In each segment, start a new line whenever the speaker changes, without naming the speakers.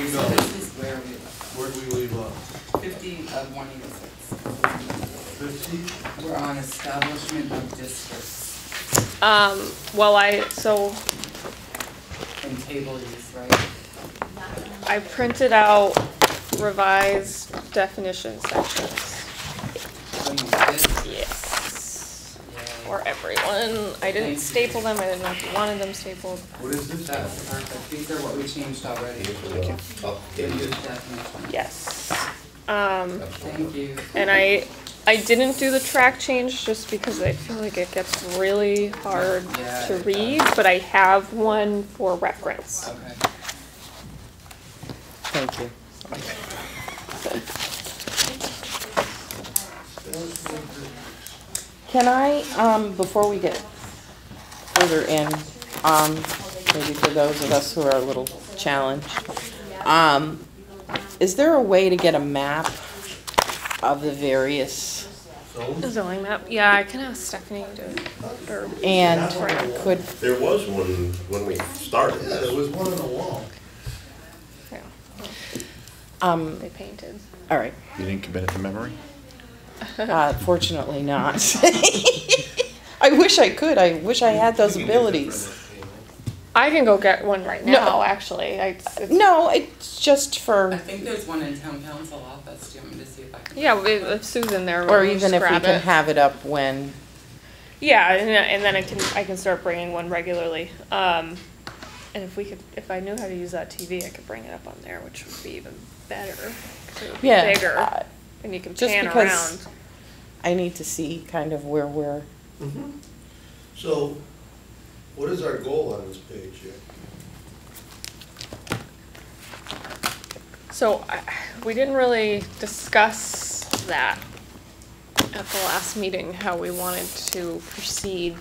we
So
go?
this is where we left.
Where do we leave off?
50 of 186.
50?
We're on establishment of districts
Well,
and table use, right?
I printed out revised definition sections.
So you did.
Yes.
Yay.
For everyone. I didn't
Thank you.
staple them. I didn't know if you wanted them stapled.
What is this?
That's perfect. These are what we changed already. The use definition.
Yes.
Thank you.
And I didn't do the track change just because I feel like it gets really hard
Yeah,
to
it
read,
does.
but I have one for reference.
Okay.
Thank you. Can I, before we get further in, maybe for those of us who are a little challenged, is there a way to get a map of the various,
Zoning map. Yeah, I can ask Stephanie to.
and could,
There was one when we started
Yeah, there was one on the wall.
Yeah, they painted.
all right,
You didn't commit it to memory?
fortunately not. I wish I could, I wish I had those abilities.
I can go get one right
No.
now, actually.
No, it's just
I
for,
think there's one in town council office. Do you want me to see if I can?
Yeah, if Susan there,
or
we'll
even
just
if we
grab
can
it.
have it up when,
Yeah, and then I can start bringing one regularly. And if I knew how to use that TV, I could bring it up on there, which would be even better. 'Cause it would be
yeah.
bigger, and you can
just
pan
because-
around.
I need to see kind of where we're,
So, what is our goal on this page here?
So we didn't really discuss that at the last meeting, how we wanted to proceed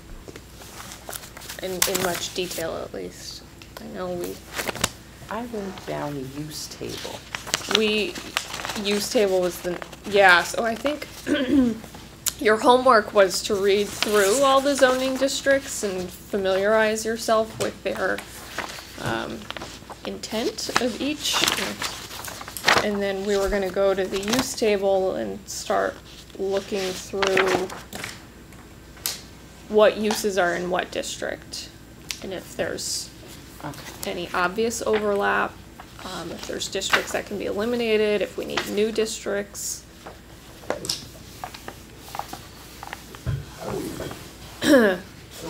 in much detail, at least. I know
I wrote down the use table.
use table was so I think your homework was to read through all the zoning districts and familiarize yourself with their intent of each. And then we were gonna go to the use table and start looking through what uses are in what district. And if there's
Okay.
any obvious overlap, if there's districts that can be eliminated, if we need new districts.
How do we, so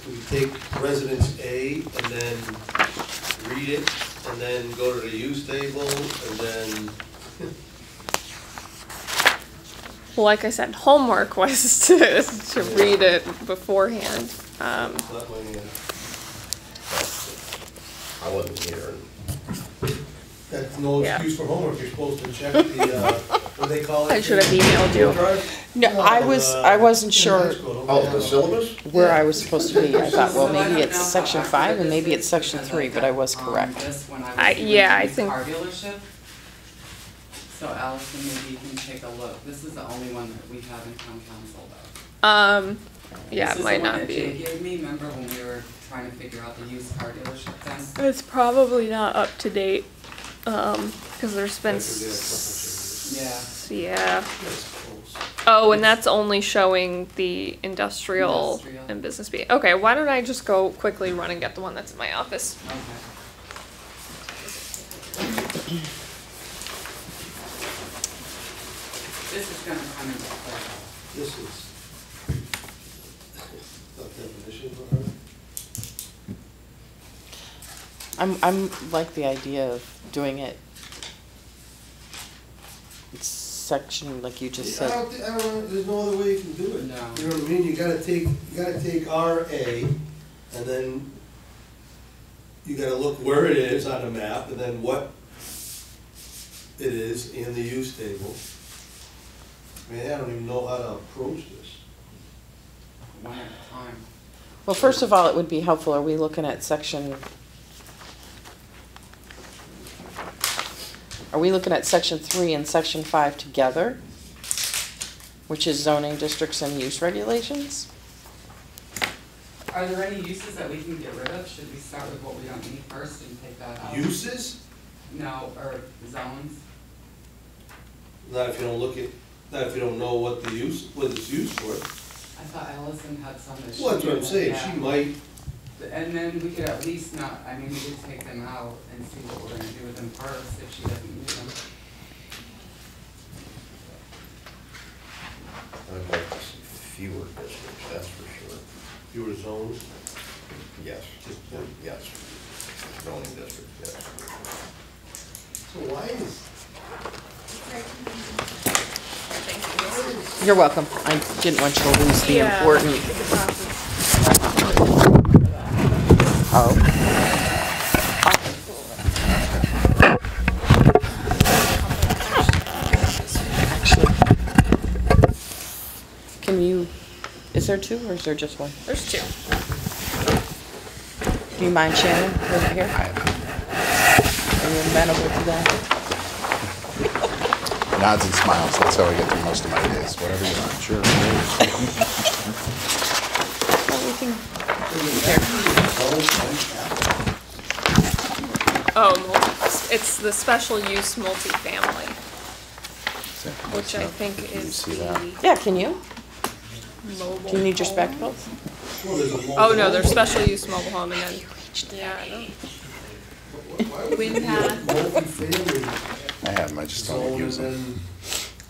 we take residence A and then read it, and then go to the use table, and then,
Well, like I said, homework was to read it beforehand.
not my,
I wasn't here.
that's no
Yeah.
excuse for homework, you're supposed to check the, what do they call it?
I should have emailed you.
No, I wasn't sure
Oh, the syllabus?
where I was supposed to be. I thought, well, maybe it's section 5 and maybe it's section 3, but I was correct.
This when I was
Yeah, I
doing
think-
car dealership. So Allison, maybe you can take a look. This is the only one that we have in town council though.
Yeah,
This
it
is
might
the one
not
that Jay
be.
gave me. Remember when we were trying to figure out the used car dealership thing?
It's probably not up to date, because there's been, yeah.
That's close.
Oh, and that's only showing the industrial
Industrial.
and business B. Okay, why don't I just go quickly run and get the one that's in my office?
Okay. This is gonna come into play.
This is, the definition for her.
I'm like the idea of doing it section, like you just
I
said.
don't know, there's no other way you can do it.
No.
You know what I mean, you gotta take RA, and then you gotta look where it is on the map, and then what it is in the use table. I mean, I don't even know how to approach this.
One at a time.
Well, first of all, it would be helpful, are we looking at section 3 and section 5 together? Which is zoning districts and use regulations?
Are there any uses that we can get rid of? Should we start with what we don't need first and take that out?
Uses?
No, or zones?
Not if you don't look at, not if you don't know what the use, what it's used for.
I thought Allison had some that she.
Well, that's what I'm saying,
yeah.
she might,
And then we could at least not, I mean, we could take them out and see what we're gonna do with them first if she doesn't use them.
I'd like to see fewer districts, that's for sure.
fewer zones.
Yes, yes. Zoning districts, yes.
So why is,
You're welcome. I didn't want you to lose the
Yeah.
important. Oh. Actually, can you, is there two or is there just one?
There's two.
Do you mind sharing over here? Are you amenable to that?
Nods and smiles, that's how I get through most of my days, whatever you want, sure.
Well, we can,
Oh, it's the special use multifamily, which I think
Can you
is
see that?
the
yeah, can you?
mobile
Do you need your
home.
spectacles?
well, there's a mobile.
Oh, no, there's special use mobile home and then, yeah, I know. Wind pad.
Multi-family
I have them, I just don't
zone
use
and
them.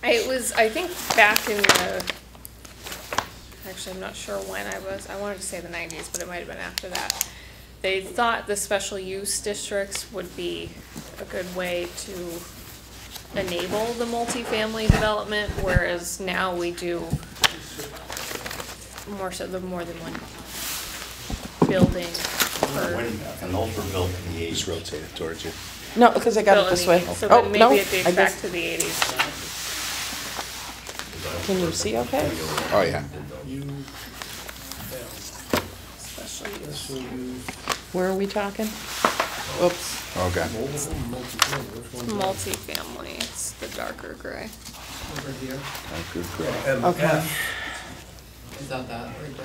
then,
It was, I think back in the, actually, I'm not sure when I wanted to say the 90s, but it might have been after that. They thought the special use districts would be a good way to enable the multifamily development, whereas now we do more than one building per
And those were built in the
Just rotate it towards you.
No, because I got it this way.
So
Oh,
then
no,
maybe it dates
I
back
guess,
to the 80s.
can you see okay?
Oh, yeah.
Special use.
so you,
Where are we talking? Oops.
Okay.
multifamily, which one?
Multifamily, it's the darker gray.
Over here,
Oh, good grill.
Okay.
is that right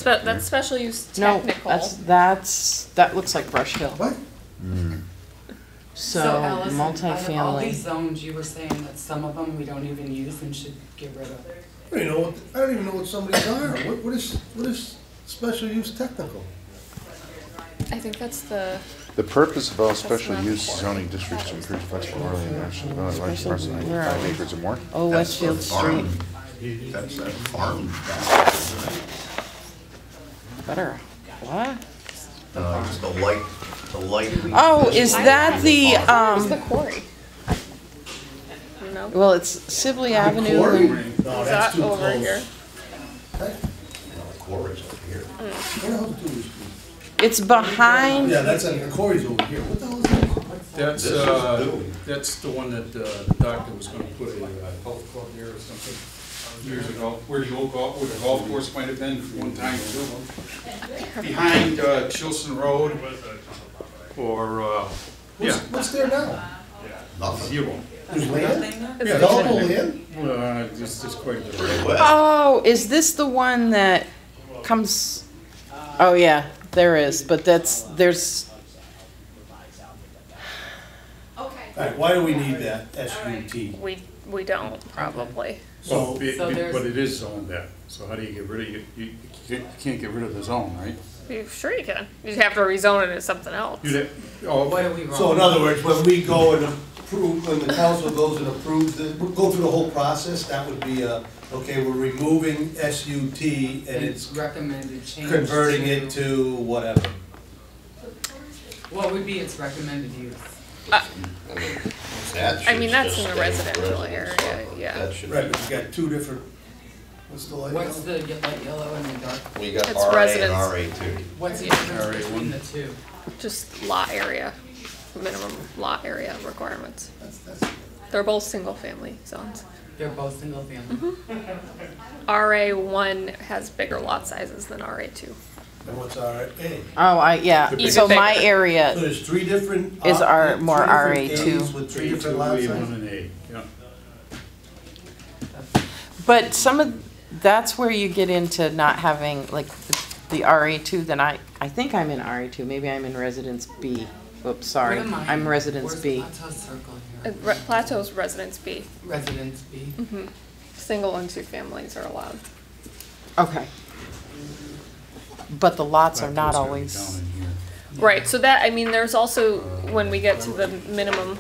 there?
That's special use
No,
technical.
that looks like Brush Hill.
What?
So,
Allison, out of all these
multifamily.
zones, you were saying that some of them we don't even use and should get rid of.
I don't know, I don't even know what somebody's are, what is special use technical?
I think that's the,
The purpose of all special
not-
use zoning districts to increase flexibility and action development large parcels of
Where are
5
we?
acres or more.
Oh, Westfield Street.
That's that farm.
Better, what?
Just the light.
Oh, is that the,
where's the quarry? You know,
well, it's Sibley Avenue
Quarry?
and,
No,
is
that's
that
too
over
close.
here?
The quarry's up here.
Where the hell is Dewey Street?
it's behind,
Yeah, that's, the quarry's over here, what the hell is that?
That's,
This is Dewey.
that's the one that the doctor was gonna put a health club here or something years ago, where the golf course might have been one time too. Behind Chilson Road, or, yeah,
What's there now?
Nothing.
zero.
There's land?
Is it-
Developable land?
Just quite a bit.
Pretty wet.
oh, is this the one that comes, oh yeah, there is, but there's,
Alright, why do we need that SUT?
We don't, probably.
Well,
So,
but it is zoned that, so how do you get rid of it? You can't get rid of the zone, right?
Sure you can. You'd have to rezone it as something else.
Oh,
What
okay.
are we wrong?
so in other words, when we go and approve, when the council goes and approves it, we'll go through the whole process, that would be okay, we're removing SUT and it's
recommended change.
converting it to whatever.
What would be its recommended use?
That
I mean,
should
that's
just
in the
stay
residential
residential.
area, yeah.
That should
Right,
be,
but you got two different, what's the light?
What's the light yellow and the dark?
we got
It's
RA and
residence.
RA too.
What's the difference between the two?
Just lot area, minimum lot area requirements.
That's,
They're both single-family zones.
They're both single family.
RA1 has bigger lot sizes than RA2.
and what's RA?
oh, yeah,
Even
so my
bigger.
So
area,
there's three different.
Is R-
three
more
different
RA2.
As with three different
A2,
lot
A1
sizes?
and A, yeah.
but some of, that's where you get into not having, like, the RA2, then I think I'm in RA2, maybe I'm in Residence B. Oops, sorry,
What am I?
I'm Residence
Where's
B.
Plateau Circle here?
Plateau's Residence B.
Residence B.
Mm-hmm. Single and two families are allowed.
Okay. But the lots are not
Plateau's gotta be
always,
down in here.
Right, so that, I mean, there's also, when we get to the minimum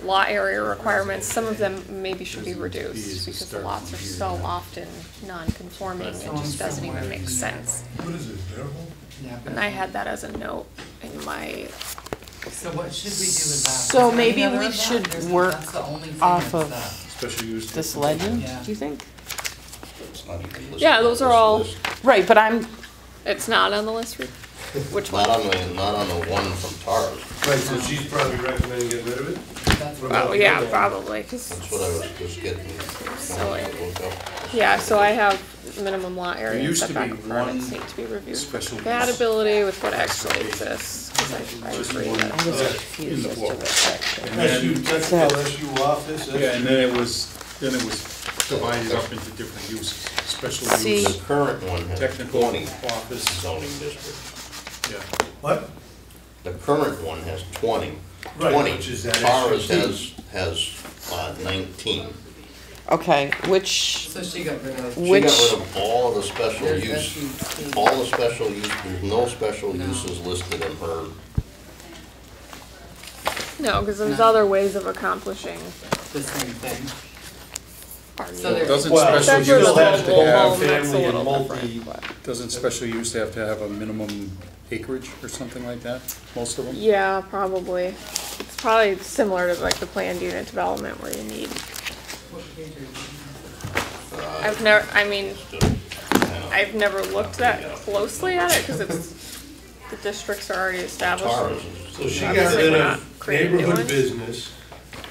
lot area requirements, some of them maybe should be reduced, because the lots are so often non-conforming, it just doesn't even make sense.
What is it,
Yeah, but-
And I had that as a note in my,
So what should we do with that?
So
Is there
maybe
any other
we
of that?
should
There's-
work
that's the only thing
off
that's
of
that.
Special use.
this legend,
Yeah.
do you think?
It's not even listed
Yeah,
on
those are
this
all-
list.
Right, but I'm,
it's not on the list, which one?
Not on the one from Tara's.
Right, so she's probably recommending get rid of it?
That's
What
what-
about
Oh, yeah,
the other one?
probably, because,
That's what I was just getting.
Silly.
We'll go.
yeah, so I have minimum lot area and
used to be
setback requirements
one
need to be reviewed.
special use.
Compatibility with what actually exists, 'cause I agree
I
that.
was
in
confused
the
as to
book.
this section.
And then-
SU, technical SU office,
Yeah, and then it was divided up into different uses, special
See-
use,
The current one has
technical
20
office,
zoning districts.
yeah.
what?
The current one has 20.
Right,
20.
which is that
Tara's
SU.
has 19.
Okay, which,
So she got rid of.
She got
Which-
rid of all of the special
There's
use,
SU.
all the special use, there's no special
No.
uses listed in her.
No, because there's other ways of accomplishing
The same thing.
our
So
needs.
there-
Doesn't
Well,
special
Except for
use
the
have to
mobile
have,
home, that's a
family and
little
multi-
different, but.
doesn't special use have to have a minimum acreage or something like that, most of them?
Yeah, probably. It's probably similar to like the planned unit development where you need,
What page are you
I've never looked that closely at it, because it's, the districts are already established.
Tara's
So
is.
she got
Obviously,
rid
we're
of
not creating new
neighborhood
ones.
business,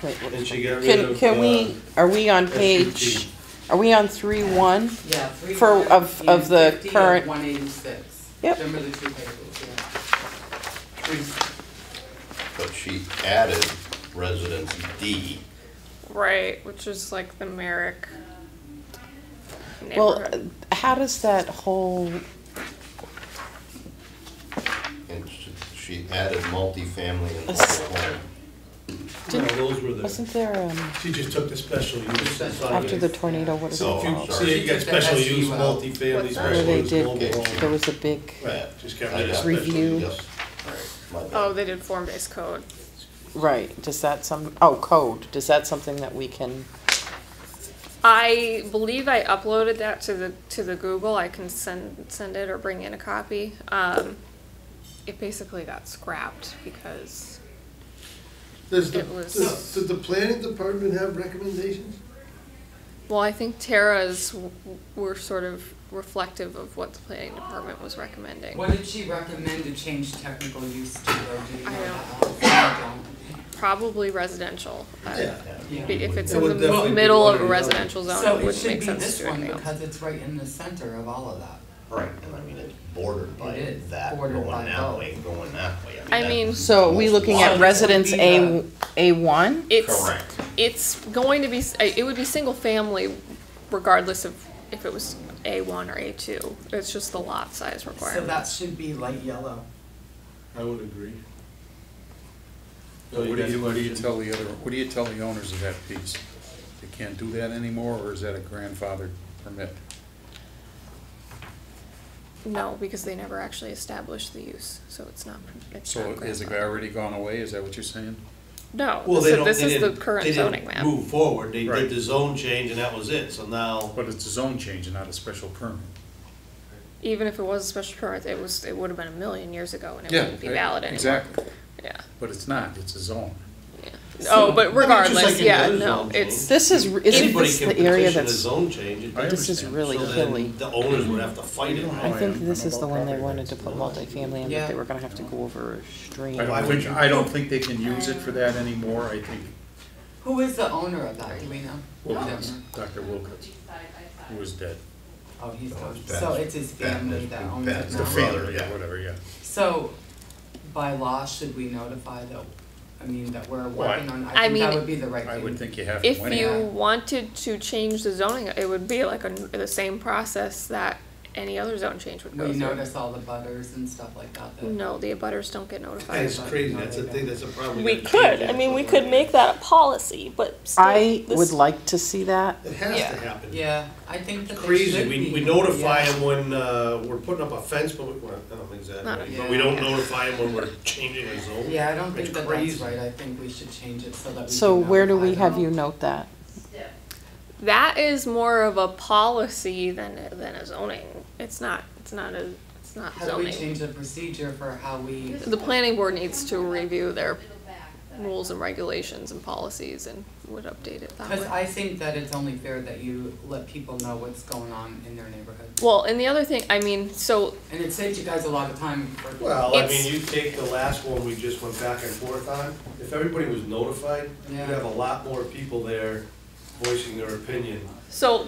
wait, what-
and she got rid of.
can we, are we on page,
SUT.
are we on 3-1?
Yeah, 3
For- of the current-
186.
Yep.
Remember the two pages, yeah.
But she added residence D.
Right, which is like the Merrick
Well,
neighborhood.
how does that whole,
And she added multifamily and
Yes.
mobile home.
No, those were the,
wasn't there,
she just took the special use.
after the tornado, what is it
So if you,
called?
see, you got
She took the
special use,
SU out.
multifamily,
What's that?
Where
special
they
use,
did,
mobile
there
home.
was a big,
Right, just got
I
rid of
got
special
Review.
use.
Yes. My bad.
Oh, they did form-based code.
right, does that code, does that something that we can,
I believe I uploaded that to the Google. I can send it or bring in a copy. It basically got scrapped because
Does
It was-
does the planning department have recommendations?
well, I think Tara's were sort of reflective of what the planning department was recommending.
What did she recommend to change technical use to, or do you know
I
that? I
Probably residential.
Yeah.
don't.
If it's
It
in
would
the
definitely be
middle
one
of
or
a
the other.
residential zone,
So
it
it
wouldn't
should
make
be
sense to
this
do
one
anything else.
because it's right in the center of all of that.
Right, and I mean, it's bordered by
It is,
that,
bordered
going
by
that
both.
way, going that way.
I mean-
so are we looking at
Well,
residence
it would be
A1?
Correct.
It's going to be, it would be single family regardless of if it was A1 or A2. It's just the lot size
So
requirement.
that should be light yellow.
I would agree.
What do you tell the owners of that piece? They can't do that anymore, or is that a grandfathered permit?
No, because they never actually established the use, so it's not
So has it
grandfathered.
already gone away, is that what you're saying?
No,
Well, they don't,
this
they
is the
didn't,
current
they
zoning map.
didn't move forward, they
Right.
did the zone change and that was it, so now,
But it's a zone change and not a special permit.
Even if it was a special permit, it would have been a million years ago and it
Yeah,
wouldn't be valid anymore.
exactly.
Yeah,
But it's not, it's a zone.
yeah. Oh, but
I mean, just
regardless,
like any
yeah,
other
no,
zone
it's,
change.
This is, isn't
anybody
this
can
the area
petition a
that's,
zone change. It
I
this is
understand.
really
So
hilly.
then the owners would have to fight it.
I
I
think
am-
this
I'm
is the
about
one they
property
wanted to
rights.
put multifamily in, but
Yeah.
they were gonna have to go over a stream.
I don't think they can use it for that anymore, I think
Who is the owner of that, do we know?
Wilkins, Dr. Wilkins, who was dead.
Oh, he's gone.
Pat's-
So it's his family
Pat's-
that owns
Pat's
it
The
now?
brother,
family,
yeah.
or whatever, yeah.
So by law, should we notify that we're working on,
I
I think that
mean,
would be the right thing.
I would think you have to
if
anyway.
you wanted to change the zoning, it would be like the same process that any other zone change would go
We
through.
notice all the butters and stuff like that.
No, the abutters don't get notified.
That's crazy, that's a thing, that's a problem.
We
gotta
could,
change
I
it.
mean, we could make that a policy, but still.
I
this-
would like to see that.
It has
Yeah.
to happen.
Yeah, I think that there
Crazy,
should
we
be.
notify
Yeah.
them when, we're putting up a fence, but we, well, I don't think that,
Not-
right? But we don't
Yeah.
notify them when we're changing a zone.
Yeah, I don't think
It's
that that's
crazy.
right. I think we should change it so that we
So
can
where do we
notify
have
them.
you note that?
That is more of a policy than a zoning. It's not
How do we
zoning.
change the procedure for how we?
The planning board needs to review their rules and regulations and policies and would update it that
Because
way.
I think that it's only fair that you let people know what's going on in their neighborhood.
Well, and the other thing, I mean, so,
And it saves you guys a lot of time for.
Well, I
It's-
mean, you take the last one we just went back and forth on, if everybody was notified, you'd
Yeah.
have a lot more people there voicing their opinion.
so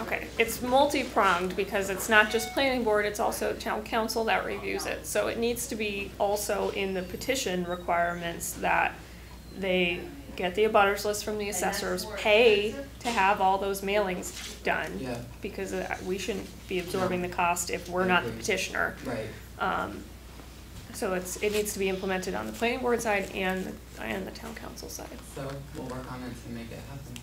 okay, it's multi-pronged because it's not just planning board, it's also town council that reviews it. So it needs to be also in the petition requirements that they get the abutters list from the assessors, pay to have all those mailings done.
Yeah,
Because we shouldn't be absorbing the cost if we're not the petitioner.
right.
So it needs to be implemented on the planning board side and the town council side.
So we'll work on it to make it happen.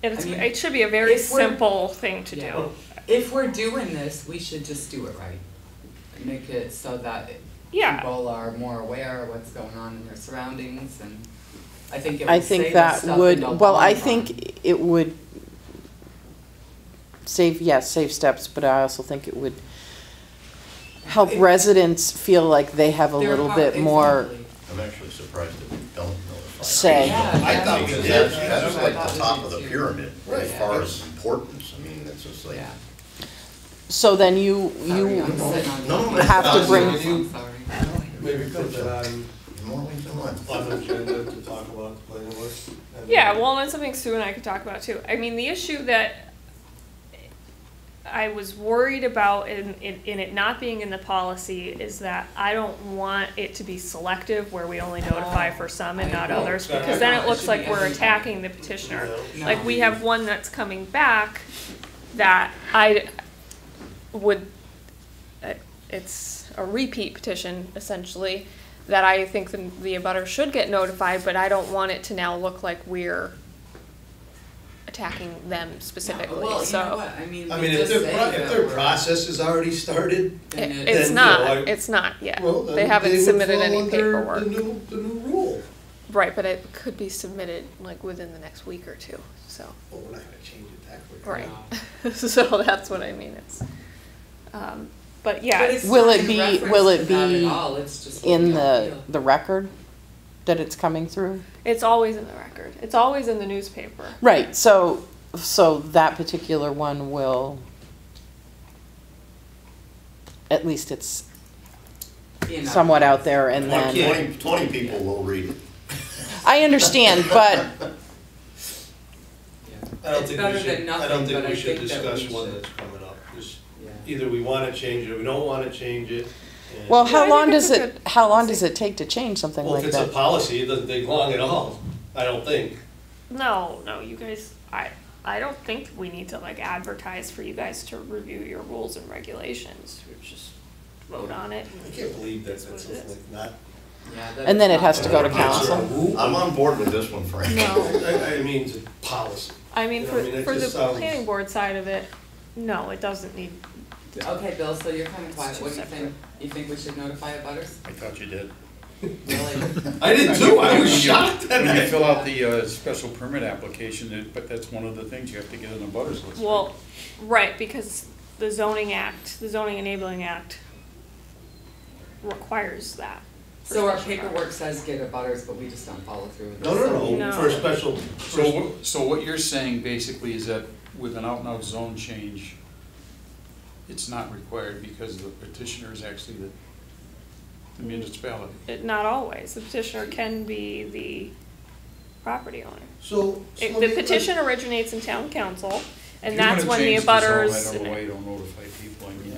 It's,
I mean,
it should be a very
if we're-
simple thing to
Yeah.
do.
If we're doing this, we should just do it right. Make it so that
Yeah.
people are more aware of what's going on in their surroundings, and I think it
I
would
think
save us
that
stuff in
would,
the
well, I
long run.
think it would save steps, but I also think it would help
It-
residents feel like they have a
They're
little
part-
bit more
exactly.
I'm actually surprised that we don't notify.
say.
Yeah,
I thought
that's-
because
did.
that's
I
like
thought
the
we
top
did
of the
too.
pyramid,
Right.
as far as importance, I mean, it's just like.
Yeah.
So then you
Sorry, I'm sitting on
No,
the-
have to bring-
I'm sorry.
Maybe put that on,
More ways than one.
on the agenda to talk about the planning board. and-
Yeah, well, and something Sue and I could talk about too. I mean, the issue that I was worried about in it not being in the policy is that I don't want it to be selective where we only notify for some and not others, because then it looks like we're attacking the petitioner.
No.
Like, we have one that's coming back that I would, it's a repeat petition essentially, that I think the abutter should get notified, but I don't want it to now look like we're attacking them specifically,
Well, you know
so.
what, I mean,
I
we
mean, if
just
their,
say
if
that
their
we're-
process has already started,
then it-
It's
then,
not,
I-
it's not yet.
well, then
They haven't
would
submitted
fall
any
under
paperwork.
The new rule.
Right, but it could be submitted like within the next week or two, so,
Well, we're not gonna change it that quick.
right.
No.
So that's what I mean, it's, but yeah.
But it's
Will
not
it
in
be-
reference
will it
to that
be
at all, it's just what
in
we
the
feel.
record that it's coming through?
It's always in the record, it's always in the newspaper.
Right, so that particular one will, at least it's
You know.
somewhat out there and
Like
then,
20 people will read it.
I understand, but
Yeah.
I don't
It's
think
better
we should,
than
I don't
nothing,
think
but
we
I
should
think that
discuss
we
one
should.
that's coming up. Just
Yeah.
either we wanna change it, or we don't wanna change it. and-
well,
Yeah, I
how
think
long
it's
does
a
it,
good
how long
policy.
does it take to change something
Well,
like
if it's a
that?
policy, it doesn't take long at all, I don't think.
No, you guys, I don't think we need to like advertise for you guys to review your rules and regulations, we just vote on it.
I can't believe that that's
What it is.
like not.
Yeah, that
And then
is
it has
not
to go to
fair.
council?
I'm on board with this one, Frank.
No.
I mean, it's a policy.
I mean,
You know, I mean, it
for the
just sounds-
planning board side of it, no, it doesn't need,
Okay, Bill, so you're kinda quiet,
It's
what do you
too
think? You think we should notify abutters?
I thought you did.
Really?
I did too, I was shocked at
When you
that.
fill out the special permit application, but that's one of the things, you have to get an abutters list.
well, right, because the zoning enabling act requires that. for
So our
special permit.
paperwork says get abutters, but we just don't follow through with this.
No,
No.
for a special,
So what you're saying basically is that with an out-and-out zone change, it's not required because the petitioner is actually the municipality.
Not always, the petitioner can be the property owner.
so.
The petition originates in town council, and
If you're
that's
gonna
when the
change zone,
abutters.
I don't know why you don't notify people, I mean,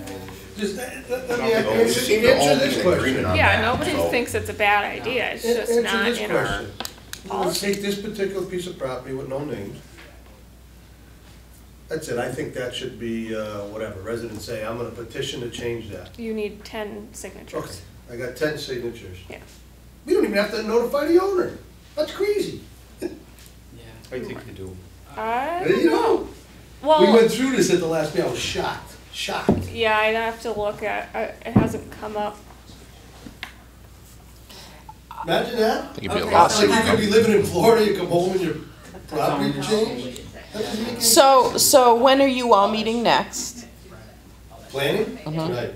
Just, let me
Well, we seem to all
answer
be
this
in agreement
question.
on
Yeah,
that,
nobody
so-
thinks it's a bad idea, it's just
Answer
not
this
in our
question. You know,
policy.
take this particular piece of property with no names. That's it, I think that should be, whatever, residents say, I'm gonna petition to change that.
You need 10 signatures.
Okay, I got 10 signatures.
Yeah.
We don't even have to notify the owner. That's crazy.
Yeah.
I think you do.
You know, we
Well,
went through this at the last meeting, I was shocked.
yeah, I'd have to look at, it hasn't come up.
Imagine that.
I think it'd be a
Okay.
lot.
It's like you could be living in Florida, you come home and your property
That's
changed. That doesn't make any
So when are you all meeting next?
Planning?
Mhm.
Right.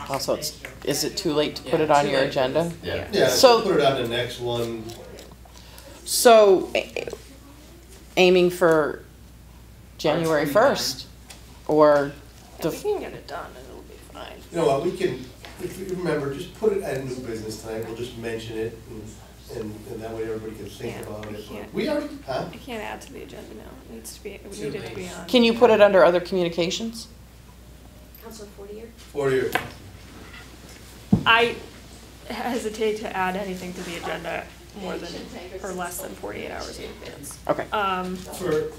Also, is it too late to put it on your agenda?
Yeah.
Yeah,
So-
so put it on the next one.
So, aiming for January 1st? Or
We
the,
can get it done and it'll be fine.
You know what, we can, if you remember, just put it at new business time, we'll just mention it, and that way everybody can think
Yeah,
about
we
it.
can't.
We already, huh?
I can't add to the agenda now. It needs to be, we need it to be on.
can you put it under other communications?
Counselor Fortier?
4 years.
I hesitate to add anything to the agenda more than, or less than 48 hours in advance.
Okay.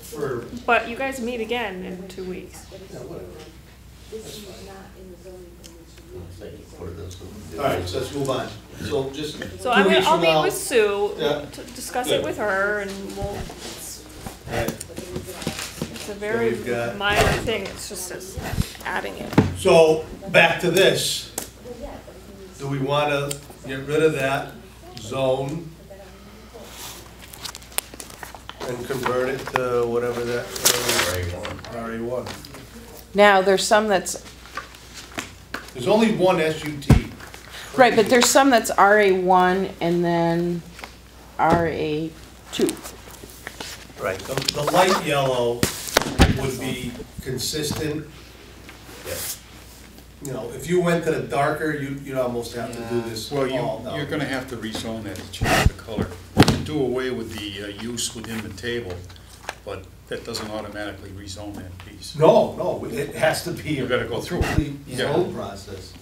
For,
But you guys meet again in 2 weeks.
yeah, whatever.
This is not in the zoning
All right, so let's move on. So just
So I'm
2
gonna,
weeks
I'll
from
meet
now.
with Sue,
Yeah.
to discuss
Good.
it with her, and we'll,
Right.
it's a very
we've got-
minor thing, it's just us adding it.
So, back to this. Do we want to get rid of that zone and convert it to whatever that, RA1?
Now, there's some that's,
There's only one SUT.
right, but there's some that's RA1 and then RA2.
Right, the light yellow would be consistent. You know, if you went to the darker, you'd almost have to do this
Well,
all down.
you're gonna have to rezone that to change the color. You can do away with the use within the table, but that doesn't automatically rezone that piece.
No, it has to be a
You gotta go through it.
complete
Yeah.
zone process.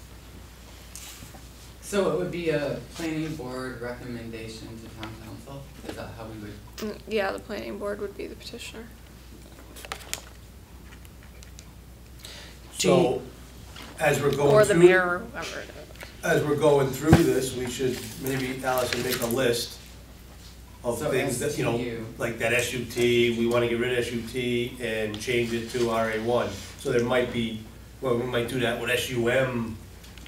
So it would be a planning board recommendation to town council? Is that how we would?
Yeah, the planning board would be the petitioner.
So, as we're going
Or the
through,
mayor, or whoever it is.
as we're going through this, we should maybe, Allison, make a list of
So
things that, you know,
STU.
like that SUT, we wanna get rid of SUT and change it to RA1. So there might be, well, we might do that with SUM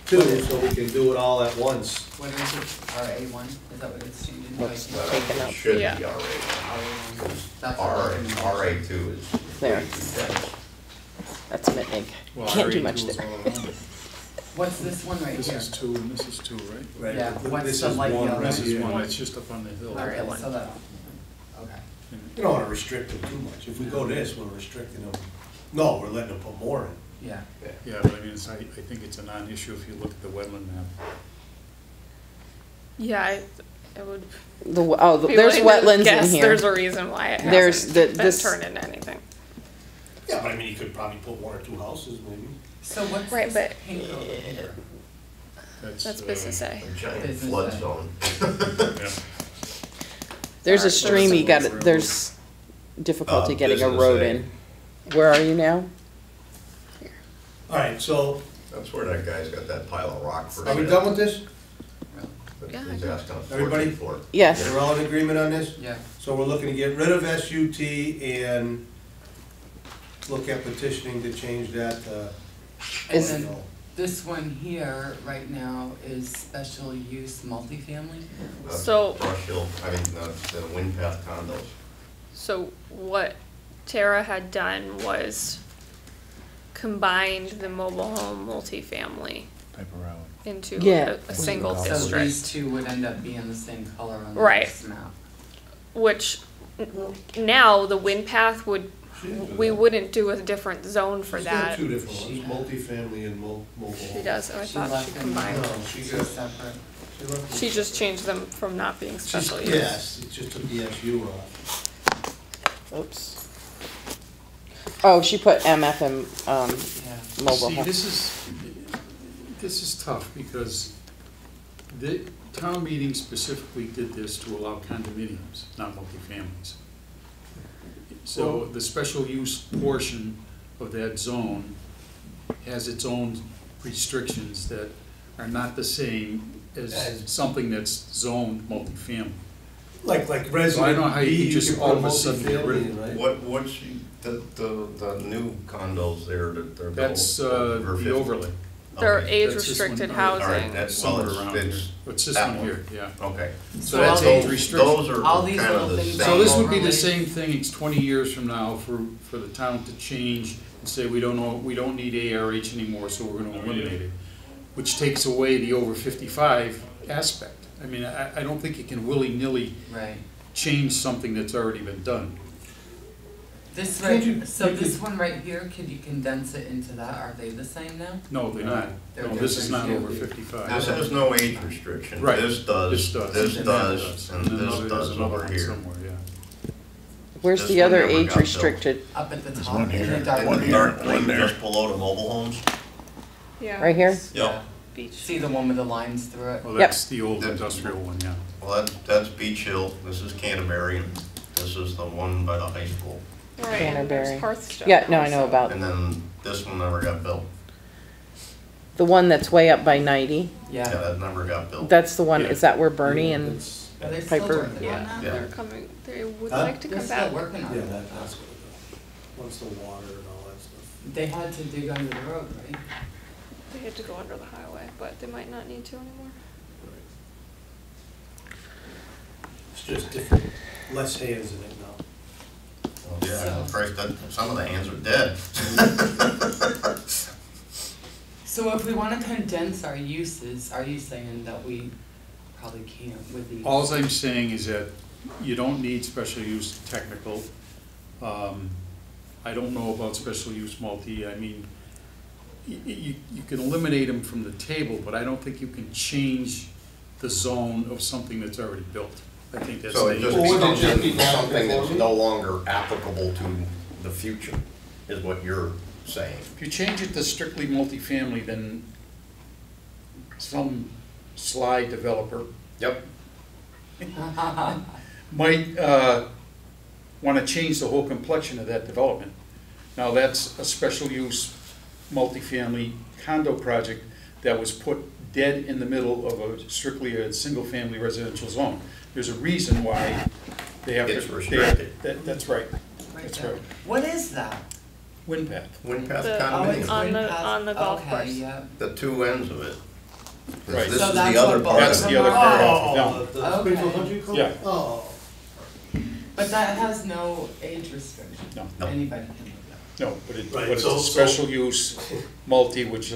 too, so we can do it all at once.
What is it, RA1? Is that what it's changed into?
Let's
I
take
think?
it out.
Should be
Yeah.
RA.
RA1. That's
R,
what recommendation.
RA2 is.
There.
way too big.
That's Mitnick.
Well,
Can't do
RA2
much
is
there.
all around it.
What's this one right
This
here?
is 2 and this is 2, right?
Right,
Yeah,
but
what's
this
the
is
light
one
yellow?
right
This is
here.
one that's just up on the hill.
Okay,
RA1.
so that, okay.
You don't wanna restrict them too much. If we go this, we're restricting them. No, we're letting them put more in.
Yeah.
Yeah, but I mean, I think it's a non-issue if you look at the wetland map.
Yeah, I would.
There's
be willing to
wetlands
guess
in here.
There's a reason why it
There's
hasn't been
this-
turned into anything.
Yeah, but I mean, you could probably put 1 or 2 houses maybe.
So what's
Right,
this
but-
pink over here?
That's business A.
A giant
Business
flood
day.
zone.
Yeah.
There's a
Sorry.
stream you got, there's difficulty getting a road in. Where are you now?
Alright, so,
That's where that guy's got that pile of rock for.
are we done with this?
But
Yeah,
he's
I
asking us
Everybody?
for it.
Yes.
We're all in agreement on this?
Yeah.
So we're looking to get rid of SUT and look at petitioning to change that,
And
Is-
then this one here, right now, is special use multifamily?
So-
Brush Hill, I mean, the Wind Path condos.
So what Tara had done was combined the mobile home multifamily into
Yeah.
a single
So
So
district,
these two would end up being the same color on the
Right.
next map.
which now the wind path would, we wouldn't do a different zone for
she's got
that.
2 different
She-
ones, multifamily and mobile home.
She does, oh, I
She
thought
left
she
them
combined.
No, she
two
got-
separate.
left
She
it.
just changed them from not being
She's-
special use.
Yes, it just took the SU off.
Oops. Oh, she put MF and,
Yeah.
mobile
See,
home.
this is tough because the town meeting specifically did this to allow condominiums, not multifamilies. So the special use portion of that zone has its own restrictions that are not the same as something that's zoned multifamily.
Like
So I don't
resident
know how you
B,
can just
could
all
put
of a sudden get rid of
multifamily in, right?
What's the new condos there that they're built?
That's
over 50?
the overlay.
They're
Okay.
age-restricted
That's this one.
All right,
housing.
that's,
Somewhere
well,
around here.
it's,
It's this
that
one
one.
here, yeah.
okay.
So that's
those-
age restriction.
Those are
All these
kind of
little
the
things
same.
So this would be the
overlays.
same thing, it's 20 years from now for the town to change and say, we don't need ARH anymore, so we're gonna eliminate it. Which takes away the over 55 aspect. I mean, I don't think you can willy-nilly
Right.
change something that's already been done.
This
Can't you-
right, so
you
this
could-
one right here, could you condense it into that? Are they the same now?
No, they're not.
They're
No, this is not
different.
over 55.
This has no age restriction.
Right.
This does,
This does.
this
And that
does, and
then
this
there's
does
another
over
one
here.
somewhere, yeah.
Where's
This
the
one
other
never
age
got built.
restricted?
Up at the top,
one
in
here,
the dark
one
green.
here.
Dark green just below the mobile homes.
Yeah.
Right here?
Yeah.
Beach.
See the one with the lines through it?
Well,
Yep.
that's the old
That-
industrial one, yeah.
Well, that's Beach Hill, this is Canterbury, and this is the one by the high school.
Right, and there's
Canterbury.
Hearthstone.
Yeah, no, I know
also.
about
And then this one never got built.
the one that's way up by 90.
Yeah,
Yeah.
that never got built.
That's the one,
Yeah.
is that where Bernie and,
It's-
Are they still
Piper.
working on
Yeah,
that?
Yeah.
they're coming, they would
Huh?
like to
They're
come
still
back.
working on
Yeah,
it.
that's what it is. Once the water and all that stuff.
They had to dig under the road, right?
They had to go under the highway, but they might not need to anymore.
It's just different, less hands in it now.
Well, yeah,
So-
Christ, some of the hands are dead.
So if we wanna condense our uses, are you saying that we probably can't with these?
All I'm saying is that you don't need special use technical. I don't know about special use multi, I mean, you can eliminate them from the table, but I don't think you can change the zone of something that's already built. I think that's
So it
the.
just
Well, would it
becomes
just be
into something that's
non-conforming?
no longer applicable to the future, is what you're saying.
If you change it to strictly multifamily, then some sly developer
Yep.
might want to change the whole complexion of that development. Now, that's a special use multifamily condo project that was put dead in the middle of a strictly a single-family residential zone. There's a reason why they have to.
It's restricted.
That's right,
Right
that's
there.
right.
What is that?
Wind path.
Wind path
The-
Oh, it's
condominium,
On
wind
the-
path.
on the golf
Okay,
course.
yeah.
the two ends of it. 'Cause
Right.
This
So
is
that's
the other
what
part.
That's
of
the
it.
other part of
Oh,
it,
the
Okay.
Springfield Country Club?
Yeah.
Oh.
But that has no age restriction.
No.
No.
Anybody can do that.
No, but
Right,
but it's
so-
a special use multi, which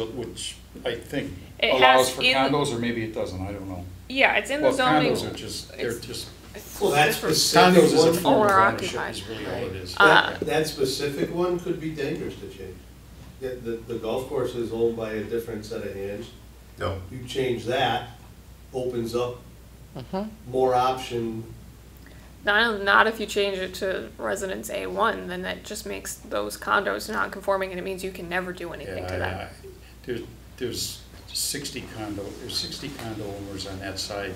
I think
It
allows
has
for
in-
condos, or maybe it doesn't, I don't know.
Yeah, it's in the
Well,
zoning.
condos are just, they're
it's-
just,
it's
Well, that's
different.
specific
condos is a
one.
form of
Owner
ownership
occupied.
is really all it is.
That specific one could be dangerous to change. The golf course is owned by a different set of hands.
No,
You change that, opens up
Mhm.
more option.
Not if you change it to residence A1, then that just makes those condos non-conforming, and it means you can never do anything to them.
There's 60 condo owners on that side.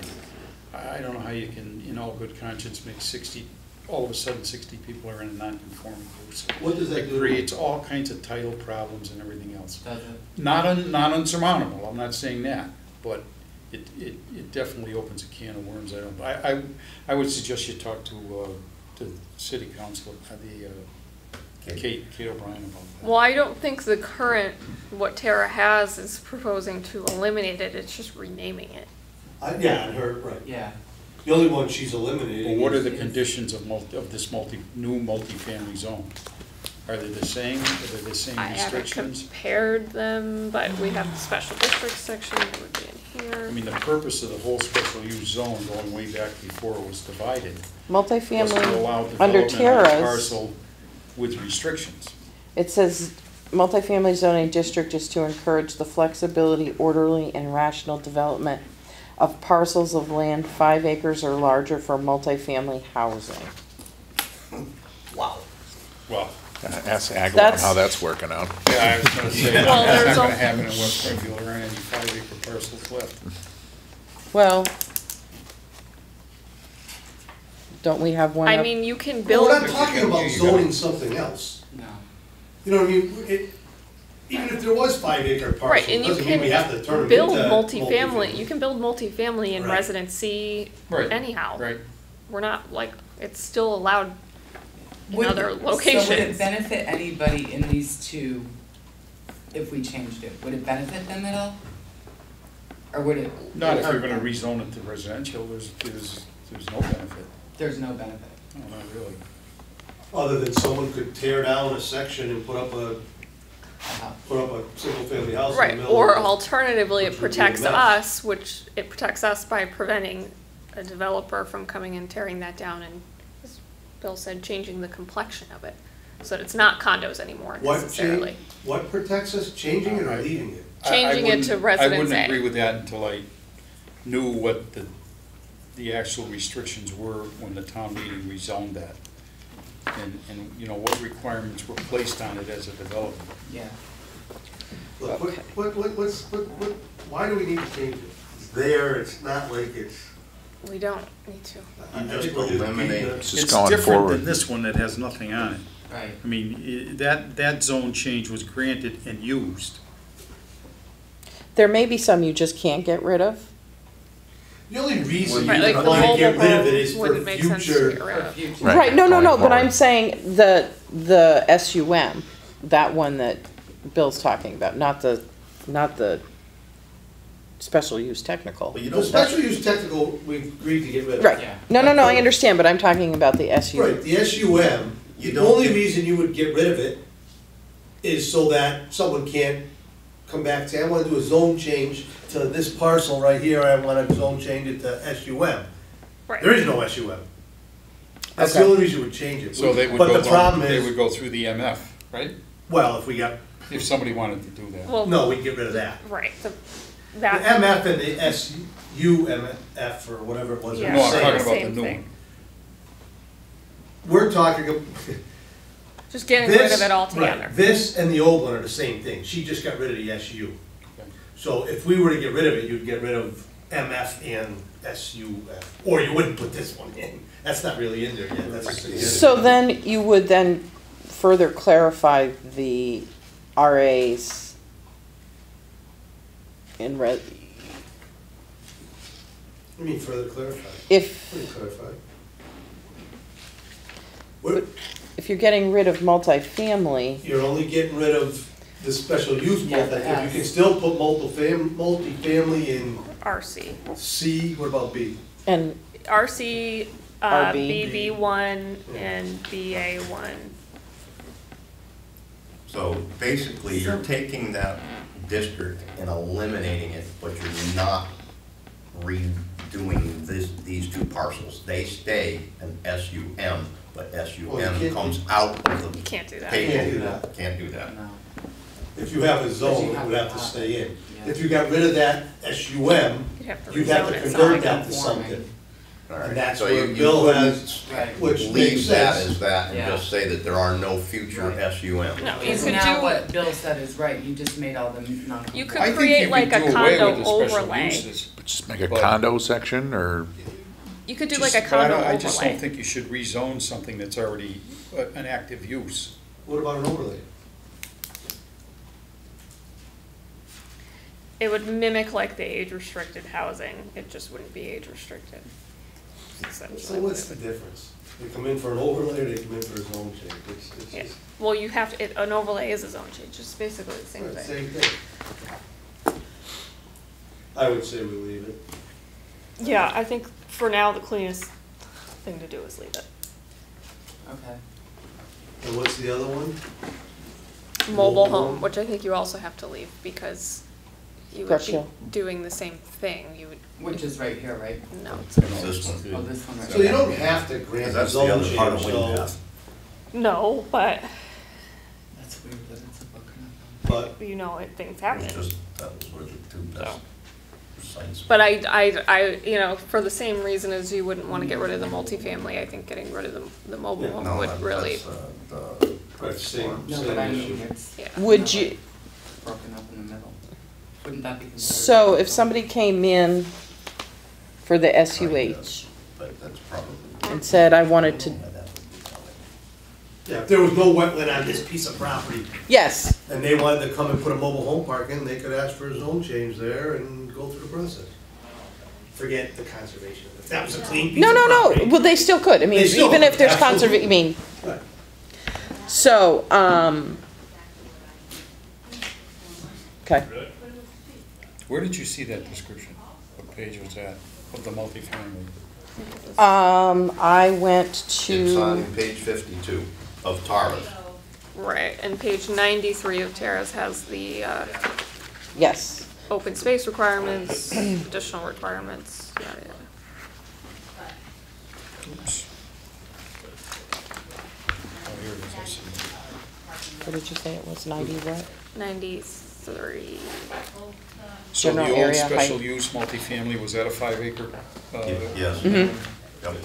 I don't know how you can, in all good conscience, make 60, all of a sudden 60 people are in a non-conforming use.
What does that
It
do?
creates all kinds of title problems and everything else.
Does it?
Not unsurmountable, I'm not saying that, but it definitely opens a can of worms. I would suggest you talk to city council, Kate O'Brien about that.
Well, I don't think the current, what Tara has is proposing to eliminate it, it's just renaming it.
Yeah, and her, right.
Yeah.
The only one she's eliminating.
Well, what are
is-
the conditions of this new multifamily zone? Are they the same? Are they the same
I haven't
restrictions?
compared them, but we have the special district section that would be in here.
I mean, the purpose of the whole special use zone going way back before it was divided was to
Multifamily,
allow
under
development on a
Tara's,
parcel with restrictions.
it says multifamily zoning district is to encourage the flexibility, orderly, and rational development of parcels of land 5 acres or larger for multifamily housing.
wow.
Well,
Ask Agawam
That's-
how that's working out.
yeah, I was gonna say,
Well,
that's
there's
not gonna
al-
happen in West Springfield or any 5-acre parcels left.
Well, Don't we have one
I
up?
mean, you can
But
build.
we're not talking about zoning something else.
No.
You know what I mean? Even if there was 5-acre
Right,
parcel,
and you
doesn't mean we have to turn
can
them
build
into
multifamily, you can build multifamily in
Right.
residency
Right,
anyhow.
right.
We're not, like, it's still allowed in
Would-
other
So would it
locations.
benefit anybody in these two if we changed it? Would it benefit them at all? Or would it?
Not if
or-
you're gonna rezone it to residential, there's no benefit.
There's no benefit.
No, not really.
Other than someone could tear down a section and put up a single-family house in the
Right,
middle.
or
of it.
alternatively, it
which would be a
protects
mess.
us, which it protects us by preventing a developer from coming and tearing that down and, as Bill said, changing the complexion of it, so that it's not condos anymore
What
necessarily.
change, what protects us, changing it or leaving it?
Changing it to
I
Residence
wouldn't
A.
agree with that until I knew what the actual restrictions were when the town meeting rezoned that. And, you know, what requirements were placed on it as a development.
Yeah.
Look, why do we need to change it? It's there, it's not like it's.
We don't need to.
I
You just
think we're
eliminate-
keep
It's just
It's
going
different
forward.
than this one that has nothing on it.
Right.
I mean, that zone change was granted and used.
There may be some you just can't get rid of.
The only reason you
Right, like the
want to get
mobile
rid of it
home
is for
wouldn't make sense to
future.
get rid
For
of.
future.
Right.
Right, no,
Going
but I'm
forward.
saying the SUM, that one that Bill's talking about, not the special use technical.
But you
The
don't,
special use technical, we agreed to get rid of.
Right,
Yeah.
no, I understand, but I'm talking about the SUM.
Right, the SUM,
You
the
don't
only
get-
reason you would get rid of it is so that someone can't come back and say, I wanna do a zone change to this parcel right here, I wanna zone change it to SUM.
Right.
There is no SUM. That's the
Okay.
only reason we would change it.
So they would
But
go,
the problem
they would
is,
go through the MF, right?
well, if we got,
If somebody wanted to do that.
Well,
no, we'd get rid of that.
right,
The
that,
MF and the SUMF or whatever it was,
yeah,
No, I'm
they're
talking
the
about
same.
the
same
new
thing.
one.
We're talking,
Just getting rid of
this,
it altogether.
right, this and the old one are the same thing, she just got rid of the SU.
Okay.
So if we were to get rid of it, you'd get rid of MF and SUF, or you wouldn't put this one in. That's not really in there yet, that's just a beginning.
So then you would then further clarify the RAs in
Let me further clarify,
if
let me clarify. What,
if you're getting rid of multifamily,
you're only getting rid of the special use
Yeah,
multifamily, you can still put multifamily in
RC.
C, what about B?
and
RC,
RB.
BB1, and BA1.
so basically, you're taking that district and eliminating it, but you're not redoing these two parcels. They stay an SUM, but
Well, you
SUM
can't-
comes out of
You
the
can't do that.
table.
Can't do that.
Can't do that.
No.
If you have a zone, it would have to stay in. If you got rid of that SUM,
You'd have to
you'd have
rezone
to
it
convert
something.
that to
conforming.
something.
All right.
And that's
So
where
you
Bill
wouldn't
has,
Right.
which makes
leave that
sense.
as that and
Yeah.
just say that there are no future
Right.
SUM.
No, you
Because
could
now
do,
what Bill said is right, you just made all the non.
You could
I think
create
you
like
could
a
do away
condo
with the special
overlay.
uses,
Just make a
But-
condo section or,
you could do
just-
like a
but I
condo
don't- I just don't
overlay.
think you should rezone something that's already an active use.
What about an overlay?
It would mimic like the age-restricted housing, it just wouldn't be age-restricted.
So
Essentially.
what's the difference? They come in for an overlay or they come in for a zone change? It's
Yeah,
just,
well, you have to, an overlay is a zone change, it's basically the same
right,
thing.
same thing. I would say we leave it.
Yeah, I think for now, the cleanest thing to do is leave it.
Okay.
And what's the other one?
Mobile home, which I think you also have to leave, because you would be
Gotcha.
doing the same thing, you would,
Which is right here, right?
no.
This one.
Oh, this one right
So you
here.
don't have to grant
Because
a
that's the
zone
other
change,
part of
so,
Wind
No, but,
That's weird that it's a book.
but
you know, things
It's
happen.
just, that was where the two best sites.
But I, you know, for the same reason as you wouldn't wanna get rid of the multifamily, I think getting rid of the mobile
Yeah,
home
No,
would
that-
really,
that's, the
Right, same.
No, but I mean, it's
yeah.
would you,
broken up in the middle. Wouldn't that be considered?
so if somebody came in for the SUH,
but that's probably.
and said I wanted to,
Yeah, if there was no wetland on this piece of property,
yes,
and they wanted to come and put a mobile home park in, they could ask for a zone change there and go through the process. Forget the conservation. If that was a clean piece
no,
of
no,
property.
no, well, they still could, I mean,
They still
even
could,
if there's
absolutely.
I mean,
Right.
so, okay.
Where did you see that description? What page was that, of the multifamily?
I went
It's on
to,
page 52 of Tara's.
Right, and page 93 of Tara's has the
yes,
open space requirements, additional requirements, yada, yada.
Oops. Oh, here it is, I see.
what did you say it was, 90 what?
93.
So the
General
old
area
special
height.
use multifamily, was that a 5 acre?
Yes.
Mhm.
Yep.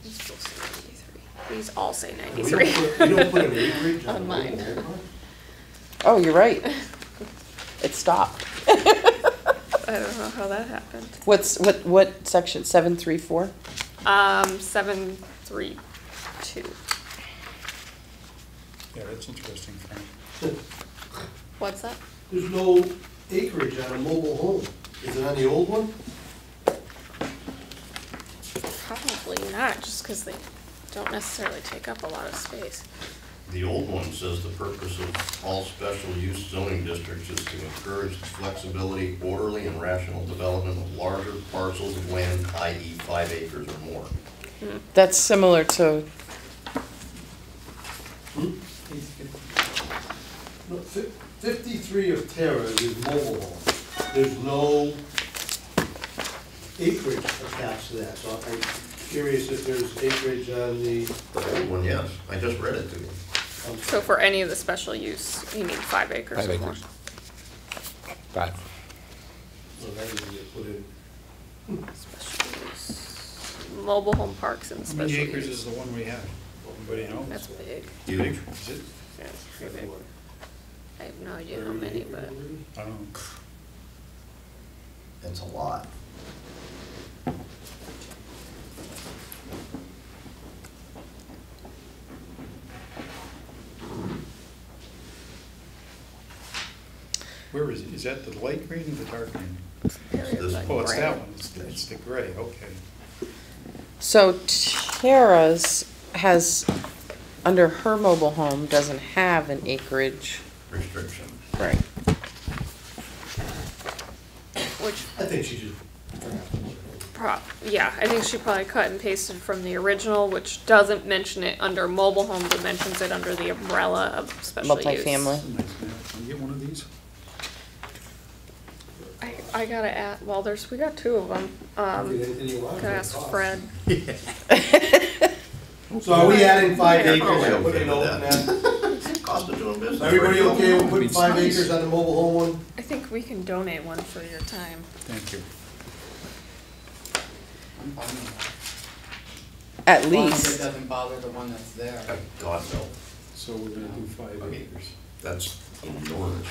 These both say 93. These all say
You
93.
don't put an acreage on
On
a
mine.
mobile home park?
Oh, you're right, it stopped.
I don't know how that happened.
What section, 734?
732.
Yeah, that's interesting, Frank.
What's that?
There's no acreage on a mobile home. Is it on the old one?
Probably not, just because they don't necessarily take up a lot of space.
The old one says the purpose of all special use zoning districts is to encourage the flexibility, orderly, and rational development of larger parcels of land, i.e. 5 acres or more.
That's similar to,
No, 53 of Terra's is mobile home. There's no acreage attached to that, so I'm curious if there's acreage on the,
The old one, yes, I just read it to you.
So for any of the special use, you need 5 acres
5
or more.
acres. 5.
well, that is you put in,
Special use. Mobile home parks and
How
special
many
use.
acres is the one we have? Anybody know?
That's big.
Huge.
Is it?
Yeah, it's pretty big. I have no idea how many, but
I don't know.
It's a lot.
Where is it? Is that the light green or the dark green?
This-
Oh, it's
gray.
that one. It's the gray, okay.
so Tara's has, under her mobile home, doesn't have an acreage.
Restriction.
Right.
which,
I think she just,
yeah, I think she probably cut and pasted from the original, which doesn't mention it under mobile home, but mentions it under the umbrella of special use.
Multifamily.
That's a nice map. Can you get one of these?
I gotta add, well, we got 2 of them.
anything you want.
Could ask Fred.
So are we adding 5
Yeah.
acres?
Oh, yeah,
Put a
okay
note
with
in
that.
that.
Cost of doing business.
Everybody
right?
okay with putting
It's
5
nice.
acres on the mobile home one?
I think we can donate one for your time.
Thank you.
I'm fine with
At
that. As long as it
least,
doesn't bother the one that's there.
God, no.
So we're gonna do 5
Okay.
acres.
That's enormous.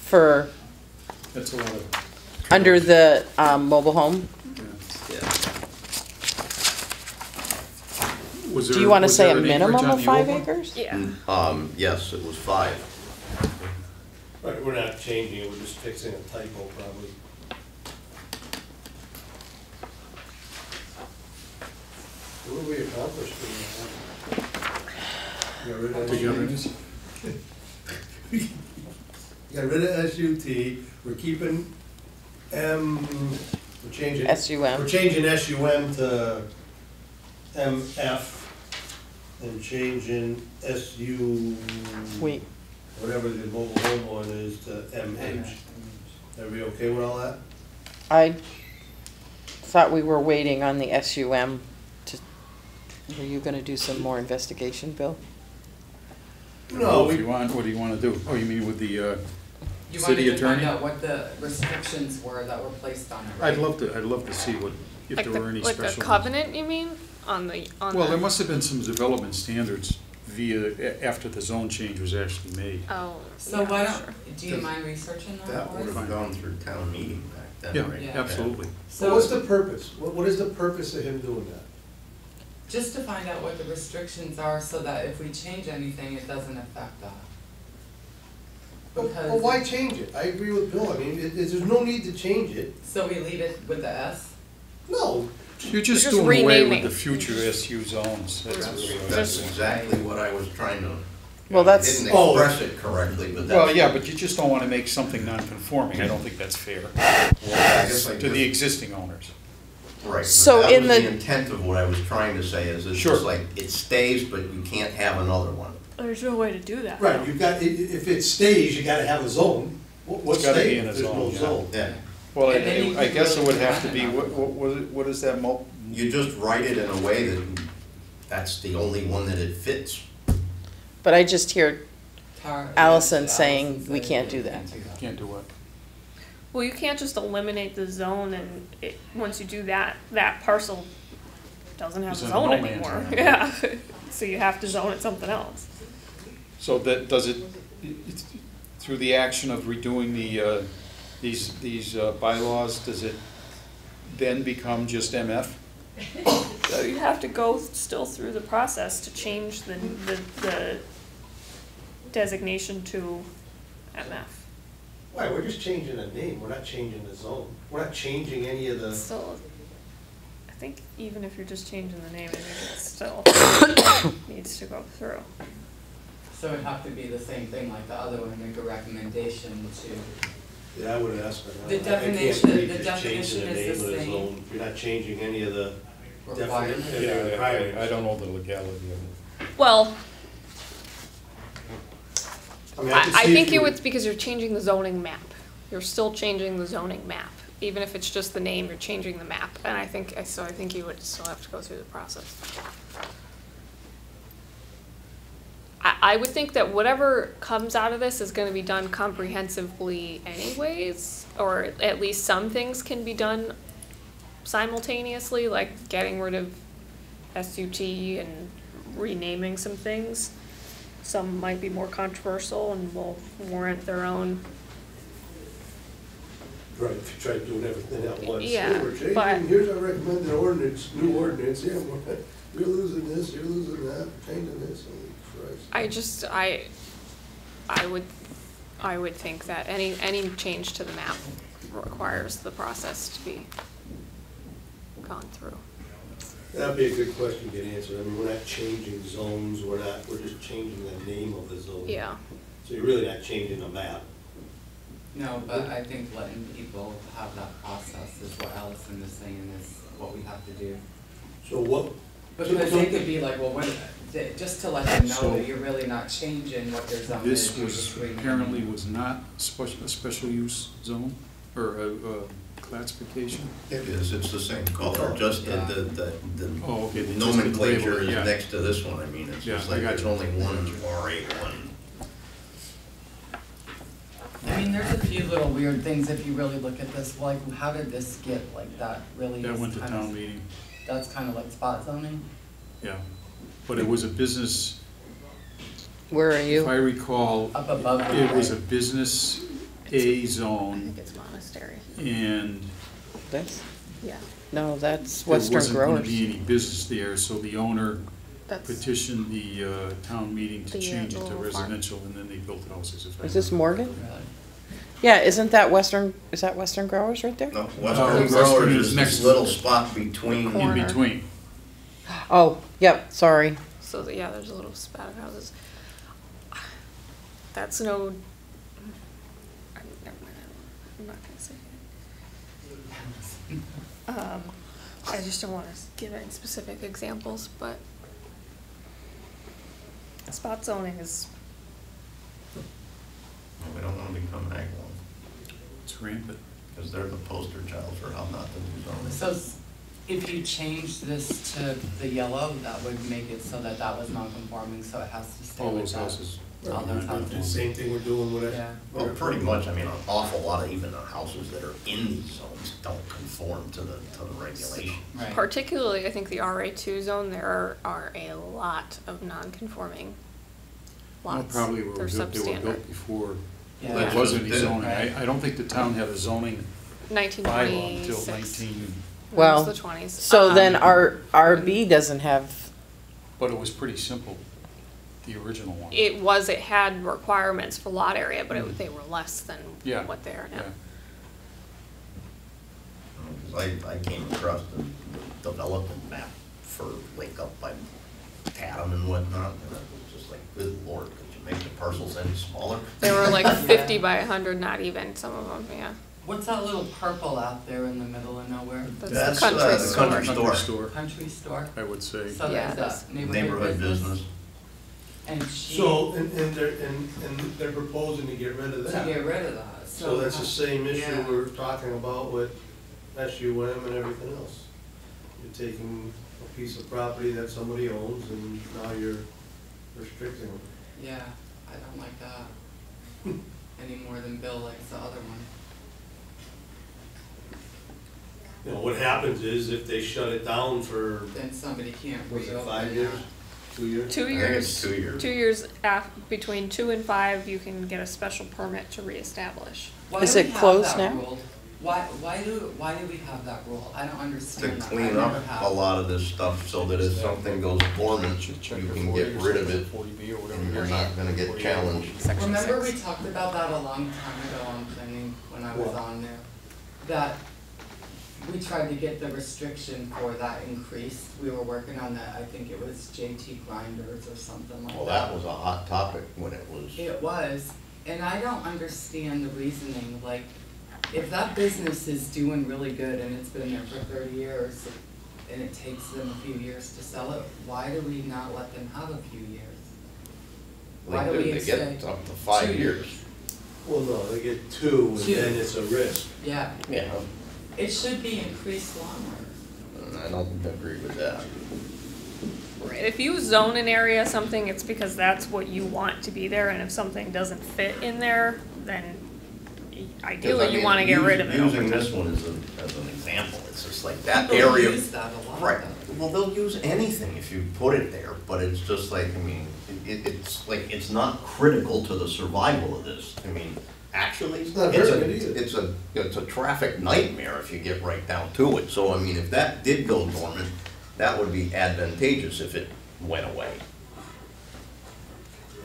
for,
That's a lot of.
under the, mobile home,
Yeah.
Yeah.
Was
do
there-
you wanna
was
say a
there an acreage
minimum
on
of
the
5
old one?
acres?
Yeah.
Yes, it was 5.
Right, we're not changing it, we're just fixing a typo probably. What have we accomplished in that? Got rid of
To get rid of
SUT.
this?
Got rid of SUT, we're keeping we're changing.
SUM.
We're changing SUM to MF and changing SU.
Wait,
Whatever the mobile home one is to MH. Everybody okay with all that?
I thought we were waiting on the SUM to, were you gonna do some more investigation, Bill?
No,
If
we,
you want, what do you wanna do? Oh, you mean with the,
You wanted
city
to find
attorney?
out what the restrictions were that were placed on it, right?
I'd love to see what, if
Like
there
the,
were any
like
special.
the covenant, you mean? On the,
Well, there must have been some development standards after the zone change was actually made.
Oh.
So
yeah,
why
sure.
don't, do you mind researching that
That
for
would
us?
have gone through town meeting back then,
Yeah,
right?
Yeah.
absolutely.
So what's the purpose? What is the purpose of him doing that?
Just to find out what the restrictions are so that if we change anything, it doesn't affect that.
Well, why change it? I agree with Bill, I mean, there's no need to change it.
So we leave it with the S?
No,
You're just
just
doing away with
renaming.
the future SU zones. That's really what
That's
that's.
exactly what I was trying to,
Well, that's,
didn't express it correctly, but that's.
Well, yeah, but you just don't want to make something non-conforming. I don't think that's fair
Well, I guess I
to the
just-
existing owners.
Right, but
So
that
in
was
the-
the intent of what I was trying to say, is it's
Sure.
just like, it stays, but you can't have another one.
There's no way to do that.
right, you've got, if it stays, you gotta have a zone. What's
It's gotta be
staying
in a
if there's no
zone, yeah.
zone?
Yeah,
Well,
And then you
I
can
guess it
really
would have to
define
be,
it.
what is that
you just write it in a way that that's the only one that it fits.
but I just hear Allison
Allison
saying we
said
can't do that.
Can't do what?
Well, you can't just eliminate the zone and once you do that, that parcel doesn't have a
It's in
zone
no man's
anymore.
land.
Yeah, so you have to zone it something else.
So that, does it, it's- through the action of redoing these bylaws, does it then become just MF?
So you have to go still through the process to change the designation to MF.
Why, we're just changing the name, we're not changing the zone. We're not changing any of the,
Still, I think even if you're just changing the name, I think it still needs to go through.
So it'd have to be the same thing like the other one, make a recommendation to,
yeah, I would ask her.
The
I can't
definition-
believe
the
just changing
definition is
name
the
of the
same.
zone. You're not changing any of the
Requirements.
definition.
I don't know the legality of it.
Well,
mean,
I
could see
think
if
it's because you're changing the zoning map. You're still changing the zoning map. Even if it's just the name, you're changing the map. And I think you would still have to go through the process. I would think that whatever comes out of this is gonna be done comprehensively anyways, or at least some things can be done simultaneously, like getting rid of SUT and renaming some things. Some might be more controversial and will warrant their own.
Right, if you try doing everything at once.
Yeah,
Hey, we're changing,
but-
here's our recommended ordinance, new ordinance, yeah, you're losing this, you're losing that, changing this, holy Christ.
I would think that any change to the map requires the process to be gone through.
That'd be a good question to get answered. I mean, we're not changing zones, we're just changing the name of the zone.
Yeah.
So you're really not changing the map.
no, but I think letting people have that process is what Allison is saying is what we have to do.
So what?
Because they could be like, well, when, just to let them know
So-
that you're really not changing what their zone is.
This
you're
was,
just renaming
apparently
it.
was not a special use zone, or a classification?
It is, it's the same color, just
Yeah.
the
Oh, okay. they just
nomenclature
labeled it,
is
yeah.
next to this one, I mean, it's
Yeah,
just
I
like
got
there's
you.
only one RA1.
I mean, there's a few little weird things if you really look at this, like, how did this get, like, that really
That
is
went to
kind
town
of,
meeting,
that's kind of like spot zoning?
yeah. But it was a business,
where are
if
you?
I recall,
Up above the
it was a
line.
business A
I
zone,
think it's monastery.
and
This?
Yeah.
No, that's
there
Western
wasn't gonna
Growers.
be any business there, so the owner
That's,
petitioned the town meeting to
The,
change it to
little farm.
residential, and then they built houses. If I
Is this
remember.
Morgan?
Really.
Yeah, isn't that is that Western Growers right there?
No,
Western
Western
Growers
Growers
is
is
next
this
to
little
it.
spot between,
Corner.
In between.
Oh, yep, sorry.
so yeah, there's a little spat of houses. That's no, never mind, I'm not gonna say it. I just don't wanna give any specific examples, but spot zoning is,
we don't want to become ag one,
It's rampant.
because they're the poster child for how not to do zoning.
So if you change this to the yellow, that would make it so that that was non-conforming, so it has to stay
All
with
those
that.
houses,
all the time.
The same thing we're doing with it.
Yeah.
Well, pretty much, I mean, an awful lot of even the houses that are in these zones don't conform to the regulation.
Right.
Particularly, I think the RA2 zone, there are a lot of non-conforming
Well,
lots.
probably were
They're
built, they were
substandard.
built before,
Yeah.
there wasn't any
Yeah.
zoning. I don't think the town had a zoning bylaw until
1926.
19,
Well,
It was the 20s.
So then our RB doesn't have,
but it was pretty simple, the original one.
It had requirements for lot area, but they were less than
Yeah.
what they are now.
Yeah.
'Cause I came across the development map for Lake up by Tatum and whatnot, and it was just like, good lord, could you make the parcels any smaller?
They were like 50 by 100, not even, some of them, yeah.
What's that little purple out there in the middle of nowhere?
That's the country
the
store.
country store.
Store,
Country store?
I would say.
So
Yeah,
there's
that's
that
Neighborhood business.
And she,
So, and they're proposing to get rid of
to
that.
get rid of that,
So that's the same issue
Yeah.
we're talking about with SUM and everything else. You're taking a piece of property that somebody owns and now you're restricting them.
Yeah, I don't like that any more than Bill likes the other one.
You know, what happens is if they shut it down for,
Then somebody can't
was it
reopen
5
that.
years, 2 years?
2
I think
years.
it's 2 years.
2 years between 2 and 5, you can get a special permit to reestablish.
Why
Is
do
it
we have
closed
that
now?
rule? Why do we have that rule? I don't
To
understand that. I
clean
never
up
have.
a lot of this stuff so that if something goes dormant, you
Should check
can
your
get
40
rid of
or
it
40B or whatever.
and you're not gonna get
48.
challenged.
Section
Remember
6.
we talked about that a long time ago on planning, when I was
What?
on there? That we tried to get the restriction for that increase. We were working on that, I think it was JT Grinders or something like that.
Well, that was a hot topic when it was.
It was, and I don't understand the reasoning, like, if that business is doing really good and it's been there for 30 years, and it takes them a few years to sell it, why do we not let them have a few years? Why do we
They get
say
up to 5
2
years.
Well, no, they get 2 and
2.
then it's a risk.
Yeah,
Yeah,
it should be increased longer.
I don't agree with that.
Right. If you zone an area something, it's because that's what you want to be there, and if something doesn't fit in there, then ideally you want to get rid of it.
Using
over
this
time.
one as an example, it's just like that
People
area.
use that a lot.
Right,
though.
well, they'll use anything if you put it there, but it's just like, I mean, it's like, it's not critical to the survival of this. I mean, actually,
It's not hurting it either.
it's a traffic nightmare if you get right down to it. So, I mean, if that did go dormant, that would be advantageous if it went away.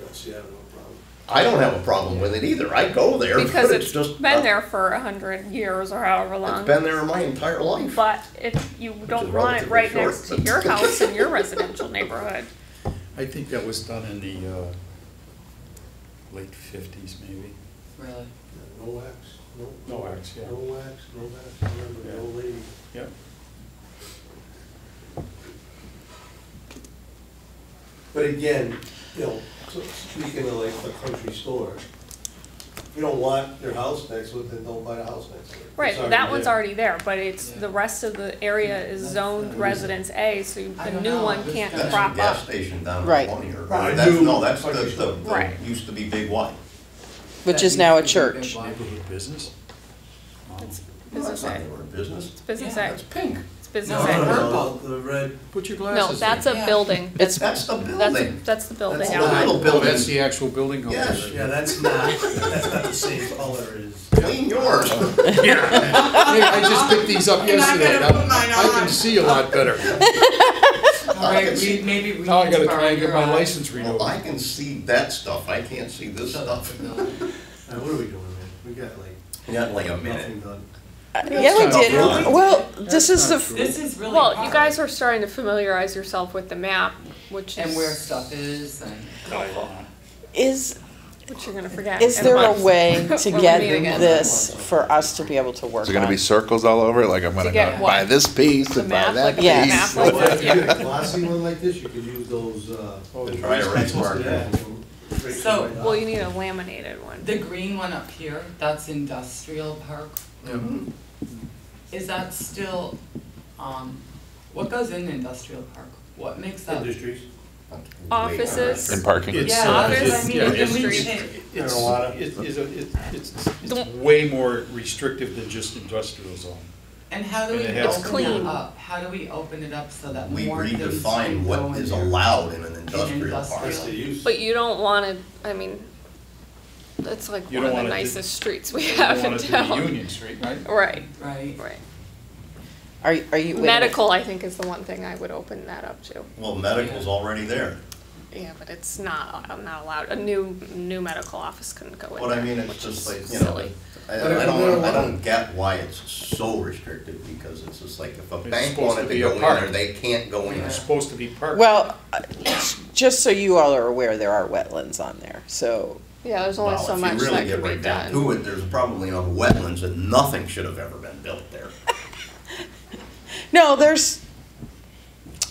Yeah, see, I have no problem.
I don't have a problem with it either, I go there,
Because
but it's
it's
just.
been there for 100 years or however
It's
long.
been there my entire life.
But if you don't
is
want it
relatively
right
short,
next to
but-
your house in your residential neighborhood.
I think that was done in the late 50s maybe.
Really?
Yeah, no wax,
No wax, yeah.
no wax, no wax, remember the
Yeah.
old lady.
Yeah.
But again, you know, so speaking of like the country store, if you don't want your house next to it, then don't buy the house next to it.
Right,
It's
that one's
there.
already there, but it's, the rest of the area is zoned Residence A, so
I
the
don't
new
know,
one
this
can't
guy's a
crop
Gas
up.
station down
Right.
at 20 or,
Right.
that's,
New
no, that's
country store.
Right.
used to be Big Y.
which
That
is now a
used to be a big
church.
one.
Neighborhood business?
It's
Well,
Business
that's not
A,
your business.
it's Business
Yeah,
A,
That's pink.
it's Business
No,
A.
purple.
The red,
Put your
No,
glasses
that's
in.
a
Yeah.
building.
It's,
That's the
That's,
building.
that's the building
That's
The
the
outline.
little
Oh,
building.
that's the actual building? Okay.
Yes.
yeah, that's not the same color as.
Clean yours.
Hey, I just picked these up
And I'm
yesterday.
gonna put mine
I can
on.
see a lot better.
All right, maybe we.
Now I gotta
need
try and get my
borrow your
license
Well,
renewed.
I can see that stuff, I can't see this
So that's
stuff.
the building.
What are we doing, man? We got like
You got like a
nothing
minute.
done.
yeah, we
not
did.
true.
Well, this
That's
is
not
the,
true.
This is really
Well, you
hard.
guys are starting to familiarize yourself with the map, which
And where
is,
stuff is and.
which you're gonna forget.
is
in
there a
month.
way to
When we
get
meet again.
this for us to be able to work
Is it gonna
on?
be circles all over it? Like I'm gonna
get
go
what?
buy this piece
The
and buy
map,
that
like a
piece?
Yes.
map
Well,
like
if you get a glossy one like this, you could use those,
To try to erase mark.
So,
Well, you need a laminated one.
the green one up here, that's industrial park. Is that still, what goes in industrial park? What makes that?
Industries.
Offices.
In parking.
It's,
Yeah, that's what I
it's-
mean,
yeah,
and
it's-
we
it's-
change-
It's,
And a lot of-
it's way more restrictive than just industrial zone.
And how do we
And it has-
open
Clean.
that up? How do we open it up so that
We
more things can
redefine
go
what
in
is
there?
allowed in an industrial
industrial.
park.
That's the use.
But you don't wanna, I mean, that's like
You
one of
don't
the
want it to-
nicest streets we
You
have
don't
in
want it to be
town.
Union Street, right?
Right,
Right.
right.
Are you, wait a minute.
Medical, I think, is the one thing I would open that up to.
Well, medical's already there.
Yeah, but it's not, I'm not allowed, a new medical office couldn't go in there.
What I mean, it's
which
just
is
like, you know,
silly.
I don't get why it's so restricted, because it's just like, if a bank
supposed
wanted
to
to
be a
go in
park.
there, they can't go in
It's
there.
supposed to be parked.
Well, just so you all are aware, there are wetlands on there, so,
Yeah, there's only
Well,
so
if
much
you really
that
get
could be
right down
done.
to it, there's probably enough wetlands that nothing should have ever been built there.
no,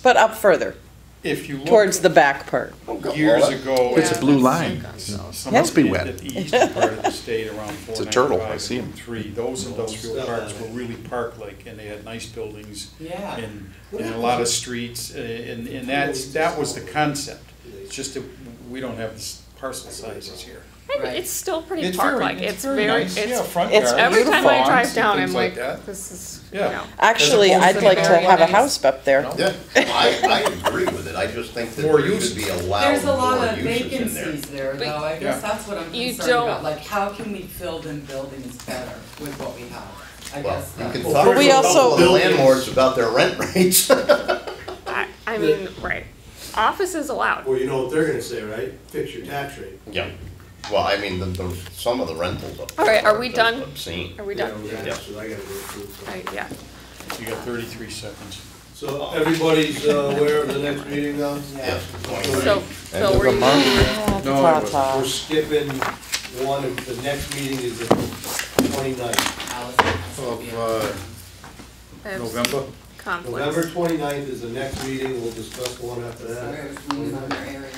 but up further,
If you look.
towards the back part.
Years ago.
It's a blue line.
Some
Must
be
of
wet.
At the eastern part of the state around
It's a turtle, I
495
see 'em.
and 3, those industrial
Stuff
parks
on
were
it.
really park-like, and they had nice buildings
Yeah.
and a lot of streets, and that was the concept. It's just that we don't have the parcel sizes here.
Right.
It's still pretty
It's very-
park-like,
it's
it's
very
very,
nice. Yeah,
it's,
front
it's
yard,
every time I
lawns
drive
and
down, I'm
things
like,
that.
this is, you
Yeah.
know.
Actually,
opposed
I'd
to
like to
very
have a
nice.
house up there.
Yeah, I agree with it, I just think that
More
there
use.
should be allowed
There's a lot
more
of
uses in there.
vacancies there,
But-
though, I
Yeah.
guess that's what I'm
You
concerned
don't-
about, like, how can we fill in buildings better with what we have? I
Well,
guess
you
that's.
can
Well,
talk
But
to
we
a couple
also-
of the landlords about their rent rates.
I mean, right, office is allowed.
Well, you know what they're gonna say, right? Fix your tax rate.
Yeah, well, I mean, some of the rentals up there.
All right, are we
just
done?
Obscene.
Are we
Yeah,
done?
we got- that's what I gotta go through. so.
Yeah,
You got 33 seconds.
So everybody's aware of the next meeting now?
Yes,
so,
End
Phil,
of
were
the
you?
month.
No, I wasn't.
Ta-ta.
We're skipping one, and the next meeting is the 29th.
Allison has to
Of
be-
I have
November?
November
conflicts.
29th is the next meeting, we'll discuss the one after
Sorry,
that.
I was moving on their area.